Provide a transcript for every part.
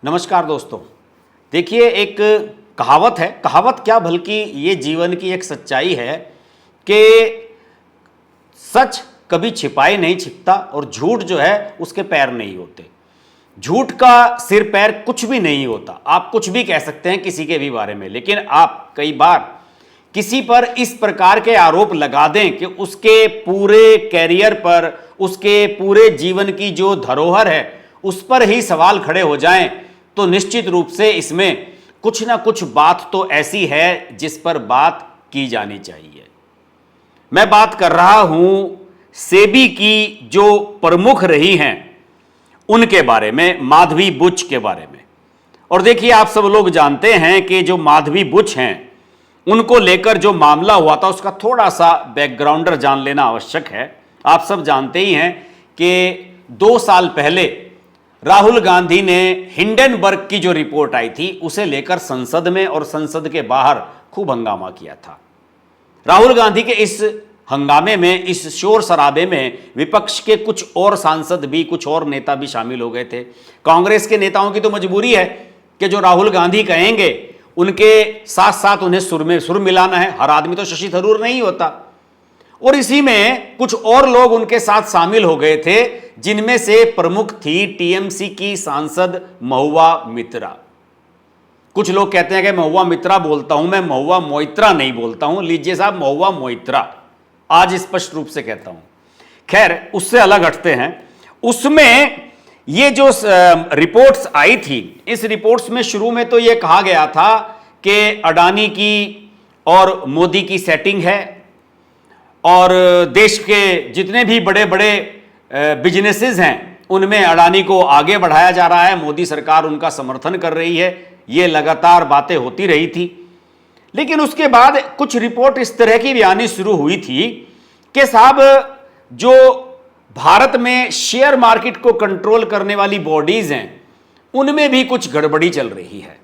नमस्कार दोस्तों। देखिए, एक कहावत है, कहावत क्या बल्कि ये जीवन की एक सच्चाई है कि सच कभी छिपाए नहीं छिपता और झूठ जो है उसके पैर नहीं होते। झूठ का सिर पैर कुछ भी नहीं होता। आप कुछ भी कह सकते हैं किसी के भी बारे में, लेकिन आप कई बार किसी पर इस प्रकार के आरोप लगा दें कि उसके पूरे कैरियर पर, उसके पूरे जीवन की जो धरोहर है उस पर ही सवाल खड़े हो जाएं, तो निश्चित रूप से इसमें कुछ ना कुछ बात तो ऐसी है जिस पर बात की जानी चाहिए। मैं बात कर रहा हूं सेबी की जो प्रमुख रही हैं उनके बारे में, माधवी बुच के बारे में। और देखिए, आप सब लोग जानते हैं कि जो माधवी बुच हैं उनको लेकर जो मामला हुआ था उसका थोड़ा सा बैकग्राउंडर जान लेना आवश्यक है। आप सब जानते ही हैं कि 2 साल पहले राहुल गांधी ने हिंडनबर्ग की जो रिपोर्ट आई थी उसे लेकर संसद में और संसद के बाहर खूब हंगामा किया था। राहुल गांधी के इस हंगामे में, इस शोर शराबे में विपक्ष के कुछ और सांसद भी, कुछ और नेता भी शामिल हो गए थे। कांग्रेस के नेताओं की तो मजबूरी है कि जो राहुल गांधी कहेंगे उनके साथ साथ उन्हें सुर मिलाना है। हर आदमी तो शशि थरूर नहीं होता। और इसी में कुछ और लोग उनके साथ शामिल हो गए थे, जिनमें से प्रमुख थी टीएमसी की सांसद महुआ मित्रा। कुछ लोग कहते हैं कि महुआ मित्रा बोलता हूं, मैं महुआ मोइत्रा नहीं बोलता हूं। लीजिए साहब, महुआ मोइत्रा आज स्पष्ट रूप से कहता हूं। खैर, उससे अलग हटते हैं। उसमें ये जो रिपोर्ट्स आई थी, इस रिपोर्ट्स में शुरू में तो ये कहा गया था कि अडानी की और मोदी की सेटिंग है और देश के जितने भी बड़े बड़े बिजनेसेस हैं उनमें अडानी को आगे बढ़ाया जा रहा है, मोदी सरकार उनका समर्थन कर रही है। ये लगातार बातें होती रही थी। लेकिन उसके बाद कुछ रिपोर्ट इस तरह की भी आनी शुरू हुई थी कि साहब, जो भारत में शेयर मार्केट को कंट्रोल करने वाली बॉडीज हैं उनमें भी कुछ गड़बड़ी चल रही है,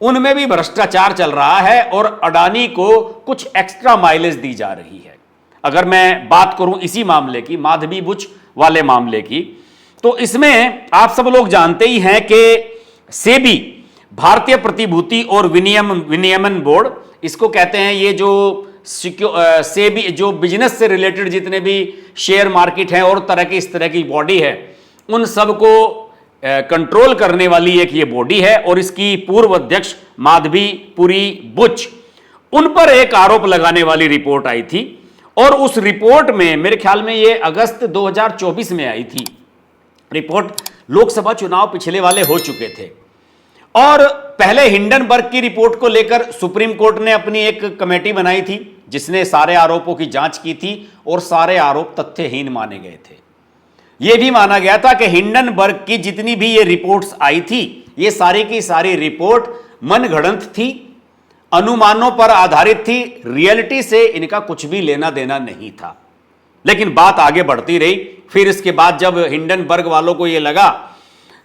उनमें भी भ्रष्टाचार चल रहा है और अडानी को कुछ एक्स्ट्रा माइलेज दी जा रही है। अगर मैं बात करूं इसी मामले की, माधवी बुच वाले मामले की, तो इसमें आप सब लोग जानते ही हैं कि सेबी, भारतीय प्रतिभूति और विनियमन बोर्ड, इसको कहते हैं। ये जो सेबी, जो बिजनेस से रिलेटेड जितने भी शेयर मार्केट हैं और तरह की इस तरह की बॉडी है, उन सबको कंट्रोल करने वाली एक ये बॉडी है। और इसकी पूर्व अध्यक्ष माधवी पुरी बुच, उन पर एक आरोप लगाने वाली रिपोर्ट आई थी। और उस रिपोर्ट में, मेरे ख्याल में ये अगस्त 2024 में आई थी रिपोर्ट। लोकसभा चुनाव पिछले वाले हो चुके थे और पहले हिंडनबर्ग की रिपोर्ट को लेकर सुप्रीम कोर्ट ने अपनी एक कमेटी बनाई थी जिसने सारे आरोपों की जांच की थी और सारे आरोप तथ्यहीन माने गए थे। यह भी माना गया था कि हिंडनबर्ग की जितनी भी ये रिपोर्ट्स आई थी, ये सारी की सारी रिपोर्ट मनगढ़ंत थी, अनुमानों पर आधारित थी, रियलिटी से इनका कुछ भी लेना देना नहीं था। लेकिन बात आगे बढ़ती रही। फिर इसके बाद जब हिंडनबर्ग वालों को यह लगा,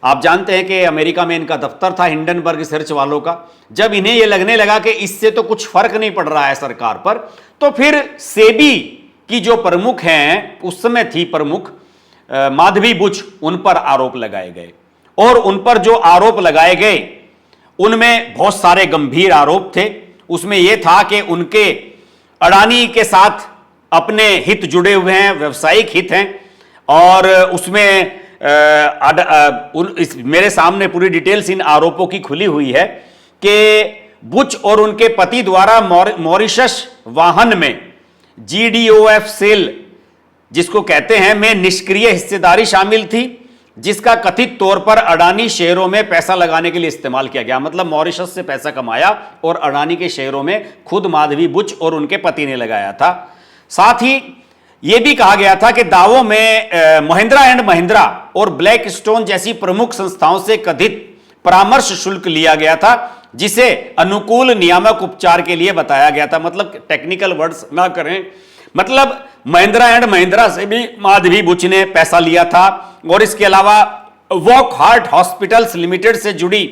आप जानते हैं कि अमेरिका में इनका दफ्तर था हिंडनबर्ग रिसर्च वालों का, जब इन्हें यह लगने लगा कि इससे तो कुछ फर्क नहीं पड़ रहा है सरकार पर, तो फिर सेबी की जो प्रमुख हैं, उस समय थी प्रमुख माधवी बुच, उन पर आरोप लगाए गए। और उन पर जो आरोप लगाए गए उनमें बहुत सारे गंभीर आरोप थे। उसमें यह था कि उनके अडानी के साथ अपने हित जुड़े हुए हैं, व्यवसायिक हित हैं। और उसमें मेरे सामने पूरी डिटेल्स इन आरोपों की खुली हुई है कि बुच और उनके पति द्वारा मॉरिशस वाहन में GDOF सेल, जिसको कहते हैं, में निष्क्रिय हिस्सेदारी शामिल थी, जिसका कथित तौर पर अडानी शेयरों में पैसा लगाने के लिए इस्तेमाल किया गया। मतलब मॉरिशस से पैसा कमाया और अडानी के शेयरों में खुद माधवी बुच और उनके पति ने लगाया था। साथ ही यह भी कहा गया था कि दावों में महिंद्रा एंड महिंद्रा और ब्लैक स्टोन जैसी प्रमुख संस्थाओं से कथित परामर्श शुल्क लिया गया था, जिसे अनुकूल नियामक उपचार के लिए बताया गया था। मतलब टेक्निकल वर्ड्स ना करें, मतलब महिंद्रा एंड महिंद्रा से भी माधवी बुच ने पैसा लिया था। और इसके अलावा वॉकहार्ट हॉस्पिटल्स लिमिटेड से जुड़ी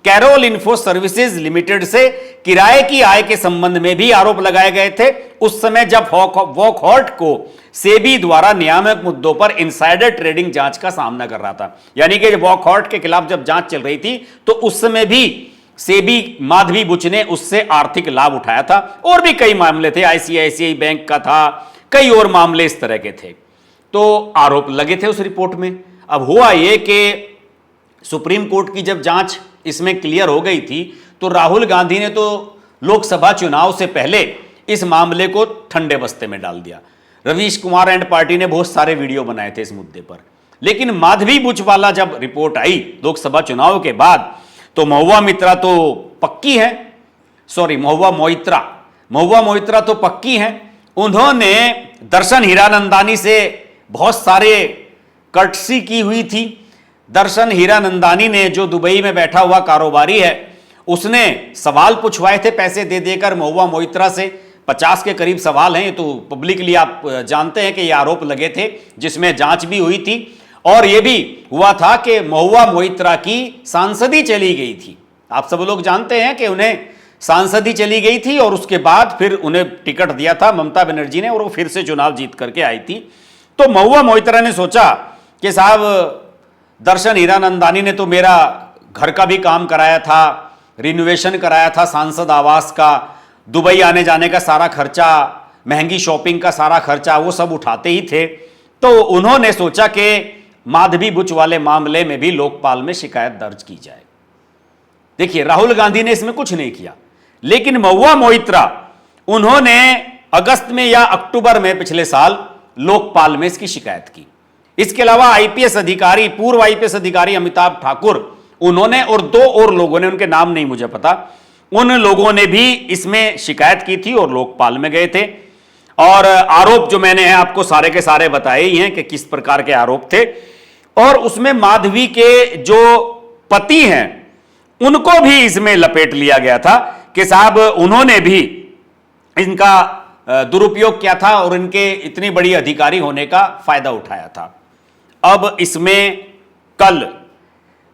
कैरोल इन्फो सर्विसेज लिमिटेड से किराए की आय के संबंध में भी आरोप लगाए गए थे, उस समय जब वॉकहार्ट को सेबी द्वारा नियामक मुद्दों पर इनसाइडर ट्रेडिंग जांच का सामना कर रहा था। यानी कि वॉकहार्ट के खिलाफ जब जांच चल रही थी तो उस समय भी सेबी माधवी बुच ने उससे आर्थिक लाभ उठाया था। और भी कई मामले थे, आईसीआईसीआई बैंक का था, कई और मामले इस तरह के थे। तो आरोप लगे थे उस रिपोर्ट में। अब हुआ यह कि सुप्रीम कोर्ट की जब जांच इसमें क्लियर हो गई थी तो राहुल गांधी ने तो लोकसभा चुनाव से पहले इस मामले को ठंडे बस्ते में डाल दिया। रवीश कुमार एंड पार्टी ने बहुत सारे वीडियो बनाए थे इस मुद्दे पर, लेकिन माधवी बुच वाला जब रिपोर्ट आई लोकसभा चुनाव के बाद तो महुआ मोइत्रा तो पक्की हैं। उन्होंने दर्शन हीरानंदानी से बहुत सारे कर्टसी की हुई थी। दर्शन हीरानंदानी ने, जो दुबई में बैठा हुआ कारोबारी है, उसने सवाल पूछवाए थे पैसे दे देकर महुआ मोइत्रा से। 50 के करीब सवाल हैं, तो पब्लिकली आप जानते हैं कि ये आरोप लगे थे, जिसमें जांच भी हुई थी। और यह भी हुआ था कि महुआ मोइत्रा की सांसदी चली गई थी। आप सब लोग जानते हैं कि उन्हें सांसदी चली गई थी और उसके बाद फिर उन्हें टिकट दिया था ममता बनर्जी ने और वो फिर से चुनाव जीत करके आई थी। तो महुआ मोइत्रा ने सोचा कि साहब दर्शन हीरानंदानी ने तो मेरा घर का भी काम कराया था, रिनोवेशन कराया था सांसद आवास का, दुबई आने जाने का सारा खर्चा, महंगी शॉपिंग का सारा खर्चा वो सब उठाते ही थे। तो उन्होंने सोचा कि माधवी बुच वाले मामले में भी लोकपाल में शिकायत दर्ज की जाए। देखिए, राहुल गांधी ने इसमें कुछ नहीं किया, लेकिन महुआ मोइत्रा उन्होंने अगस्त में या अक्टूबर में पिछले साल लोकपाल में इसकी शिकायत की। इसके अलावा आईपीएस अधिकारी, पूर्व आईपीएस अधिकारी अमिताभ ठाकुर, उन्होंने और 2 और लोगों ने, उनके नाम नहीं मुझे पता, उन लोगों ने भी इसमें शिकायत की थी और लोकपाल में गए थे। और आरोप जो मैंने आपको सारे के सारे बताए ही हैं कि किस प्रकार के आरोप थे। और उसमें माधवी के जो पति हैं उनको भी इसमें लपेट लिया गया था कि साहब उन्होंने भी इनका दुरुपयोग किया था और इनके इतनी बड़ी अधिकारी होने का फायदा उठाया था। अब इसमें कल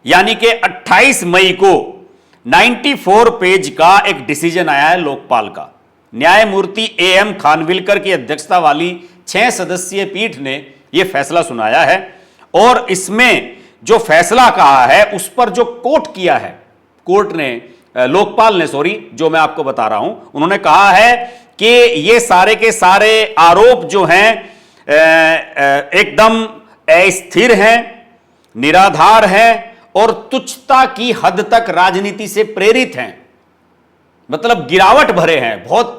यानी कि 28 मई को 94 पेज का एक डिसीजन आया है लोकपाल का। न्यायमूर्ति एएम खानविलकर की अध्यक्षता वाली 6 सदस्यीय पीठ ने यह फैसला सुनाया है। और इसमें जो फैसला कहा है उस पर जो कोट किया है कोर्ट ने, लोकपाल ने, जो मैं आपको बता रहा हूं, उन्होंने कहा है कि ये सारे के सारे आरोप जो हैं एकदम अस्थिर हैं, निराधार हैं और तुच्छता की हद तक राजनीति से प्रेरित हैं। मतलब गिरावट भरे हैं, बहुत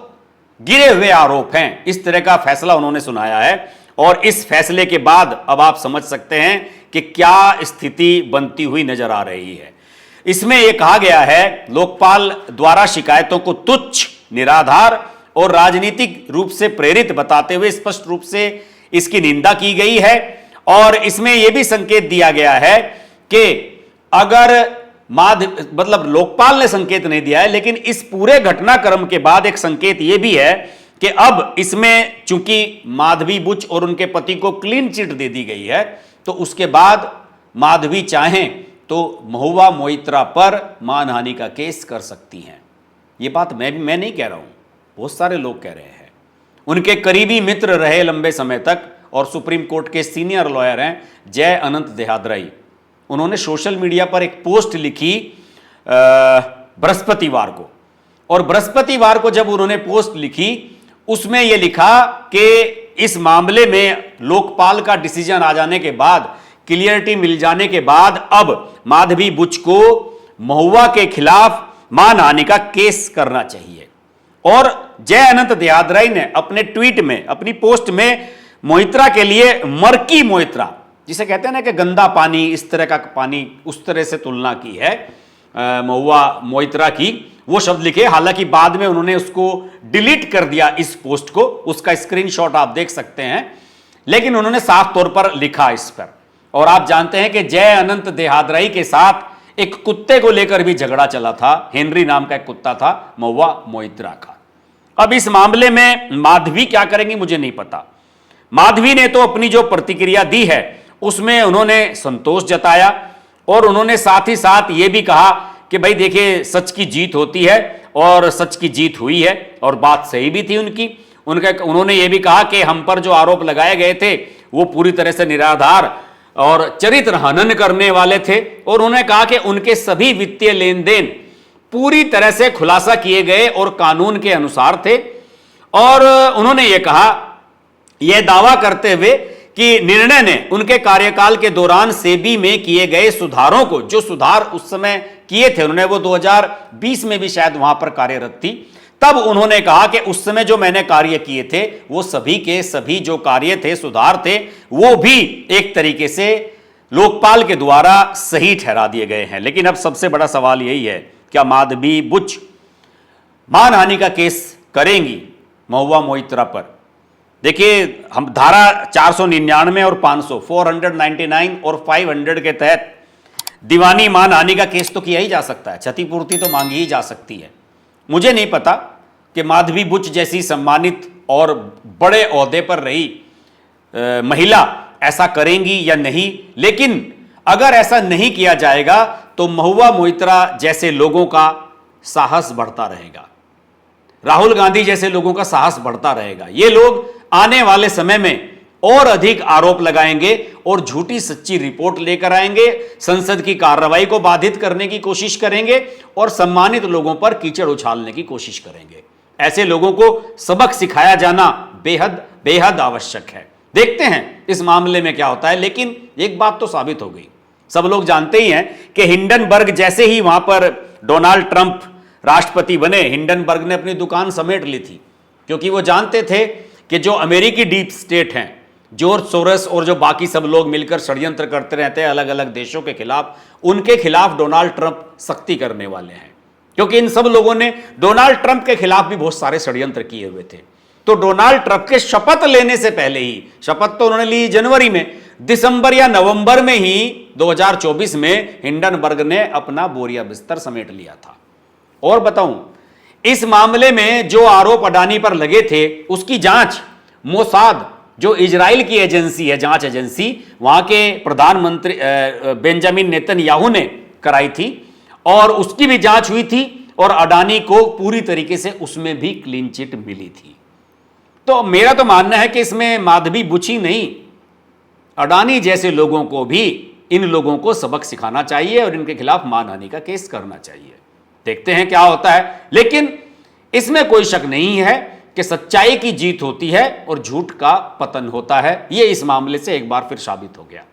गिरे हुए आरोप हैं। इस तरह का फैसला उन्होंने सुनाया है। और इस फैसले के बाद अब आप समझ सकते हैं कि क्या स्थिति बनती हुई नजर आ रही है। इसमें यह कहा गया है लोकपाल द्वारा शिकायतों को तुच्छ, निराधार और राजनीतिक रूप से प्रेरित बताते हुए स्पष्ट रूप से इसकी निंदा की गई है। और इसमें यह भी संकेत दिया गया है कि अगर मतलब लोकपाल ने संकेत नहीं दिया है, लेकिन इस पूरे घटनाक्रम के बाद एक संकेत यह भी है कि अब इसमें चूंकि माधवी बुच और उनके पति को क्लीन चिट दे दी गई है, तो उसके बाद माधवी चाहें तो महुआ मोइत्रा पर मानहानि का केस कर सकती हैं। यह बात मैं नहीं कह रहा हूं, बहुत सारे लोग कह रहे हैं। उनके करीबी मित्र रहे लंबे समय तक और सुप्रीम कोर्ट के सीनियर लॉयर हैं जय अनंत देहादराई। उन्होंने सोशल मीडिया पर एक पोस्ट लिखी बृहस्पतिवार को, और बृहस्पतिवार को जब उन्होंने पोस्ट लिखी उसमें यह लिखा कि इस मामले में लोकपाल का डिसीजन आ जाने के बाद, क्लियरिटी मिल जाने के बाद, अब माधवी बुच को महुआ के खिलाफ मानहानि का केस करना चाहिए। और जय अनंत देहादराई ने अपने ट्वीट में, अपनी पोस्ट में मोइत्रा के लिए मरकी मोइत्रा, जिसे कहते हैं ना कि गंदा पानी, इस तरह का पानी, उस तरह से तुलना की है महुआ मोइत्रा की, वो शब्द लिखे। हालांकि बाद में उन्होंने उसको डिलीट कर दिया इस पोस्ट को, उसका स्क्रीनशॉट आप देख सकते हैं, लेकिन उन्होंने साफ तौर पर लिखा इस पर। और आप जानते हैं कि जय अनंत देहादराई के साथ एक कुत्ते को लेकर भी झगड़ा चला था, हेनरी नाम का एक कुत्ता था महुआ मोइत्रा का। अब इस मामले में माधवी क्या करेंगी मुझे नहीं पता। माधवी ने तो अपनी जो प्रतिक्रिया दी है उसमें उन्होंने संतोष जताया और उन्होंने साथ ही साथ यह भी कहा कि भाई देखिए सच की जीत होती है और सच की जीत हुई है, और बात सही भी थी उनकी। उन्होंने ये भी कहा कि हम पर जो आरोप लगाए गए थे वो पूरी तरह से निराधार और चरित्र हनन करने वाले थे, और उन्होंने कहा कि उनके सभी वित्तीय लेन देन पूरी तरह से खुलासा किए गए और कानून के अनुसार थे। और उन्होंने ये कहा, यह दावा करते हुए कि निर्णय ने उनके कार्यकाल के दौरान सेबी में किए गए सुधारों को, जो सुधार उस समय किए थे उन्होंने, वो 2020 में भी शायद वहां पर कार्यरत थी, तब उन्होंने कहा कि उस समय जो मैंने कार्य किए थे वो सभी के सभी जो कार्य थे, सुधार थे, वो भी एक तरीके से लोकपाल के द्वारा सही ठहरा दिए गए हैं। लेकिन अब सबसे बड़ा सवाल यही है, क्या माधवी बुच मानहानि का केस करेंगी महुआ मोइत्रा पर? देखिए, हम धारा 499 और 500, 499 और 500 के तहत दीवानी मानहानि का केस तो किया ही जा सकता है, क्षतिपूर्ति तो मांगी ही जा सकती है। मुझे नहीं पता कि माधवी बुच जैसी सम्मानित और बड़े ओहदे पर रही महिला ऐसा करेंगी या नहीं, लेकिन अगर ऐसा नहीं किया जाएगा तो महुआ मोइत्रा जैसे लोगों का साहस बढ़ता रहेगा, राहुल गांधी जैसे लोगों का साहस बढ़ता रहेगा। ये लोग आने वाले समय में और अधिक आरोप लगाएंगे और झूठी सच्ची रिपोर्ट लेकर आएंगे, संसद की कार्रवाई को बाधित करने की कोशिश करेंगे और सम्मानित लोगों पर कीचड़ उछालने की कोशिश करेंगे। ऐसे लोगों को सबक सिखाया जाना बेहद बेहद आवश्यक है। देखते हैं इस मामले में क्या होता है। लेकिन एक बात तो साबित हो गई, सब लोग जानते ही हैं कि हिंडनबर्ग जैसे ही वहां पर डोनाल्ड ट्रंप राष्ट्रपति बने, हिंडनबर्ग ने अपनी दुकान समेट ली थी, क्योंकि वो जानते थे कि जो अमेरिकी डीप स्टेट हैं, जॉर्ज सोरोस और जो बाकी सब लोग मिलकर षड्यंत्र करते रहते हैं अलग अलग देशों के खिलाफ, उनके खिलाफ डोनाल्ड ट्रंप सख्ती करने वाले हैं। क्योंकि इन सब लोगों ने डोनाल्ड ट्रंप के खिलाफ भी बहुत सारे षड्यंत्र किए हुए थे। तो डोनाल्ड ट्रंप के शपथ लेने से पहले ही, शपथ तो उन्होंने ली जनवरी में, दिसंबर या नवंबर में ही 2024 में हिंडनबर्ग ने अपना बोरिया बिस्तर समेट लिया था। और बताऊं, इस मामले में जो आरोप अडानी पर लगे थे उसकी जांच मोसाद, जो इजराइल की एजेंसी है, जांच एजेंसी, वहां के प्रधानमंत्री बेंजामिन नेतन्याहू ने कराई थी और उसकी भी जांच हुई थी और अडानी को पूरी तरीके से उसमें भी क्लीन चिट मिली थी। तो मेरा तो मानना है कि इसमें माधवी बुच ही नहीं, अडानी जैसे लोगों को भी इन लोगों को सबक सिखाना चाहिए और इनके खिलाफ मानहानि का केस करना चाहिए। देखते हैं क्या होता है। लेकिन इसमें कोई शक नहीं है कि सच्चाई की जीत होती है और झूठ का पतन होता है। यह इस मामले से एक बार फिर साबित हो गया।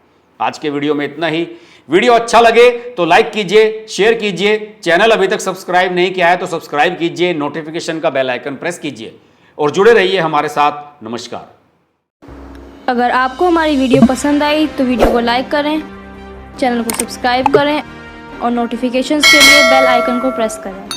आज के वीडियो में इतना ही। वीडियो अच्छा लगे तो लाइक कीजिए, शेयर कीजिए। चैनल अभी तक सब्सक्राइब नहीं किया है तो सब्सक्राइब कीजिए, नोटिफिकेशन का बेल आइकन प्रेस कीजिए और जुड़े रहिए हमारे साथ। नमस्कार। अगर आपको हमारी वीडियो पसंद आई तो वीडियो को लाइक करें, चैनल को सब्सक्राइब करें और नोटिफिकेशंस के लिए बेल आइकन को प्रेस करें।